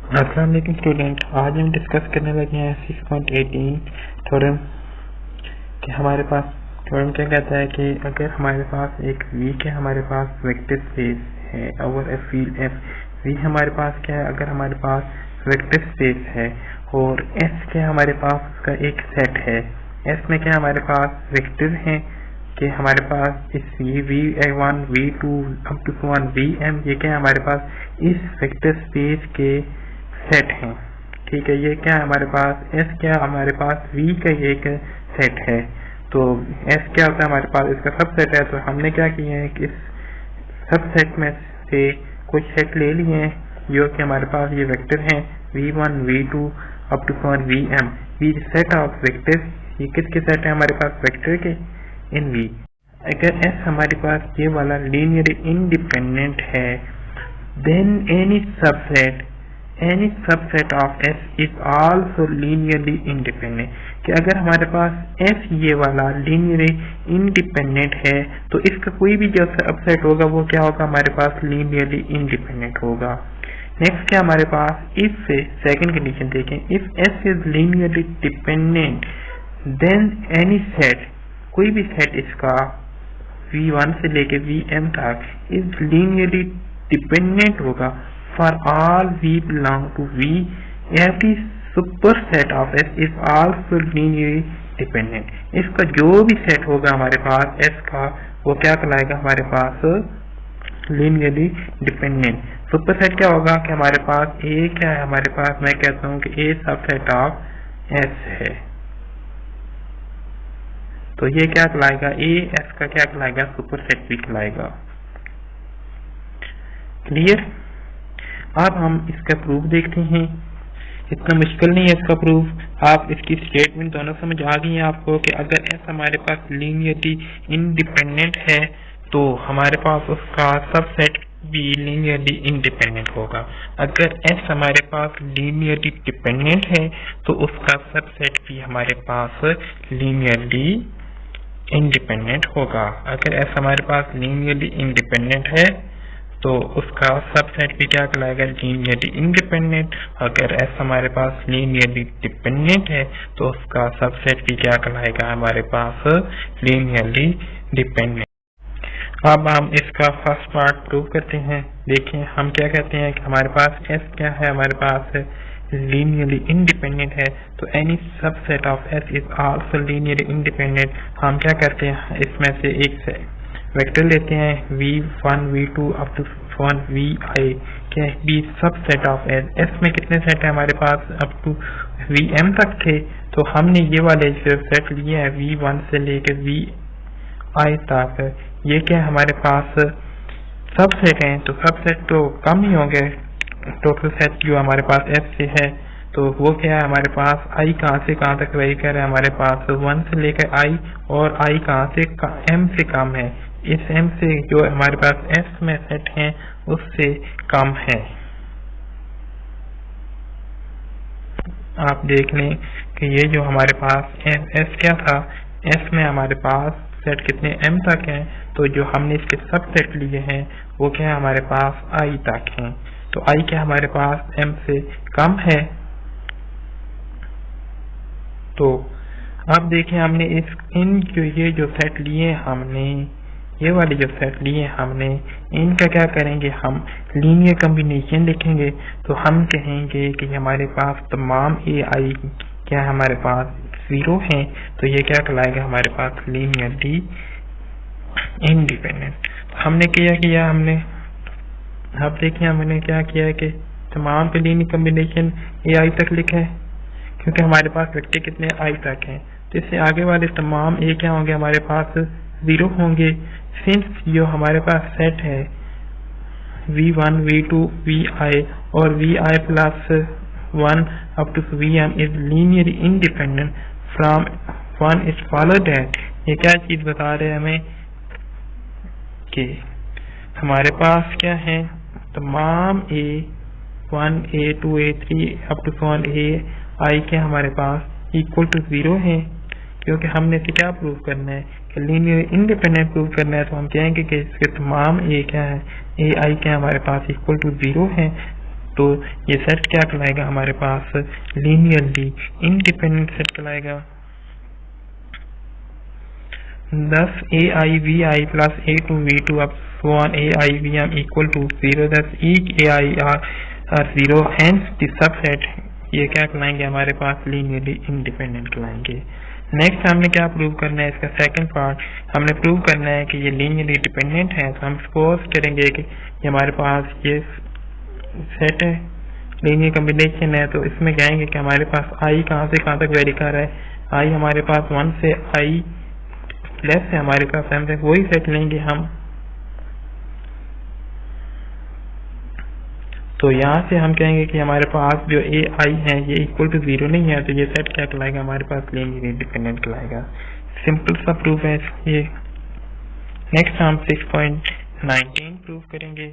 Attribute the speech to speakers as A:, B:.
A: अस्सलाम वालेकुम स्टूडेंट। आज हम डिस्कस करने लगे हैं 6.18 थ्योरम कि हमारे पास थ्योरम क्या कहता है कि अगर हमारे पास एक V के हमारे पास वेक्टर स्पेस है और ए फील्ड F V हमारे पास क्या है, अगर हमारे पास वेक्टर स्पेस है और S के हमारे पास उसका एक सेट है। S में क्या हमारे पास वेक्टर हैं कि हमारे पास इस V1 V2 up to Vm ये क्या हमारे पास इस वेक्टर स्पेस के सेट हैं। ठीक है, ये क्या है हमारे पास S क्या हमारे पास V का एक सेट है। तो S क्या होता है हमारे पास इसका सब सेट है। तो हमने क्या किया है कि इस सब सेट में से कुछ सेट ले लिए हैं जो कि हमारे पास ये वेक्टर हैं V1 V2 up to Vm। V set of vector, ये किसके सेट है हमारे पास वेक्टर के इन V। अगर S हमारे पास ये वाला लीनियरली इंडिपेंडेंट है then any subset of S is also linearly independent। कि अगर हमारे पास S ये वाला linearly independent है तो इसका कोई भी जो सबसेट होगा वो क्या होगा हमारे पास linearly independent होगा। नेक्स्ट क्या हमारे पास इफ सेकंड कंडीशन देखें, if S is linearly dependent then any set, कोई भी सेट इसका V1 से लेके Vm तक is linearly dependent होगा for all V belong to V, every superset of S is also linearly dependent। इसका जो भी सेट होगा हमारे पास S का वो क्या कहलाएगा हमारे पास linearly dependent। सुपरसेट क्या होगा कि हमारे पास A क्या है हमारे पास, मैं कहता हूँ कि A सबसेट ऑफ S है। तो ये क्या कहलाएगा A S का क्या कहलाएगा सुपरसेट भी कहलाएगा। क्लियर। अब हम इसका प्रूफ देखते हैं। इतना मुश्किल नहीं है इसका प्रूफ, आप इसकी स्टेटमेंट दोनों समझ आ गई है आपको कि अगर S हमारे पास लीनियरली इंडिपेंडेंट है तो हमारे पास उसका सबसेट भी लीनियरली इंडिपेंडेंट होगा। अगर S हमारे पास लीनियरली डिपेंडेंट है तो उसका सबसेट भी हमारे पास लीनियरली इंडिपेंडेंट होगा। अगर S हमारे पास लीनियरली इंडिपेंडेंट है तो उसका सबसेट भी क्या कहलाएगा लीनियरली इंडिपेंडेंट। अगर S हमारे पास लीनियरली डिपेंडेंट है तो उसका सबसेट भी क्या कहलाएगा हमारे पास लीनियरली डिपेंडेंट। अब हम इसका फर्स्ट पार्ट प्रूव करते हैं। देखिए हम क्या कहते हैं कि हमारे पास S क्या है हमारे पास लीनियरली इंडिपेंडेंट है तो any subset of S is also linearly independent. हम क्या करते हैं इसमें से एक से वेक्टर लेते हैं V1 V2 up to Vi के बी सबसेट ऑफ S में कितने सेट है हमारे पास अप टू Vm तक थे। तो हमने ये वाले जो सेट लिए हैं V1 से लेके Vi तक, ये क्या हमारे पास सबसेट हैं। तो सबसेट तो कम ही होंगे, टोटल सेट जो हमारे पास S से है तो वो क्या है हमारे पास I कहाँ से कहाँ तक वही कर रहा है हमारे पास 1 से लेकर I, और I कहाँ से M से कम है। इस M से जो हमारे पास S में सेट है उससे कम है। आप देख लें कि ये जो हमारे पास S क्या था, S में हमारे पास सेट कितने M तक हैं, तो जो हमने इसके सब सेट लिए हैं वो क्या है हमारे पास I तक हैं। तो I क्या हमारे पास M से कम है। तो अब देखें हमने ये जो सेट लिए हमने, ये वाले जो सेट लिए हमने, इनका क्या करेंगे हम लीनियर कॉम्बिनेशन लिखेंगे। तो हम कहेंगे कि हमारे पास तमाम AI क्या हमारे पास 0 हैं तो ये क्या कहलाएगा हमारे पास लीनियरली इंडिपेंडेंट। हमने किया हमने, अब देखिए हमने क्या किया है कि तमाम पे लीनियर कॉम्बिनेशन AI तक लिखा है क्योंकि हमारे पास वेक्टर कितने I तक हैं। तो इससे आगे वाले तमाम A क्या होंगे हमारे पास 0 होंगे। सिंस जो हमारे पास सेट है V1 V2 Vi और Vi plus 1 up to Vm is linearly independent from 1 is follow that। ये क्या चीज बता रहे हैं हमें कि हमारे पास क्या है तमाम A1 A2 A3 up to AI क्या हमारे पास इक्वल टू 0 है। क्योंकि हमने इसे क्या प्रूव करना है कि लीनियर इंडिपेंडेंट प्रूव करना है। तो हम कहेंगे कि इसके तमाम A क्या है AI क्या हमारे पास इक्वल टू 0 है। तो ये सेट क्या कहलाएगा, हमारे पास लीनियरली इंडिपेंडेंट सेट कहलाएगा। Thus AI plus A2V2 up so on AIVM equal to 0, thus each AI are 0, hence the subset ये क्या कहलाएंगे, हमारे पास लीनियरली इंडिपेंडेंट कहलाएंगे। नेक्स्ट हमने क्या प्रूव करना है, इसका सेकंड पार्ट हमने प्रूव करना है कि ये लीनियरली डिपेंडेंट है। तो हम सपोज करेंगे कि ये हमारे पास ये सेट है, लीनियर कॉम्बिनेशन है, तो इसमें कहेंगे कि हमारे पास आई कहाँ से कहाँ तक वेरी कर रहा है, आई हमारे पास 1 से आई प्लस है हमारे पास m तक, वही सेट लेंगे हम। तो यहाँ से हम कहेंगे कि हमारे पास जो ए आई है ये इक्वल टू 0 नहीं है, तो ये सेट क्या कहलाएगा, हमारे पास लीनियरली डिपेंडेंट कहलाएगा। सिंपल सा प्रूफ है ये। नेक्स्ट हम 6.19 प्रूव करेंगे।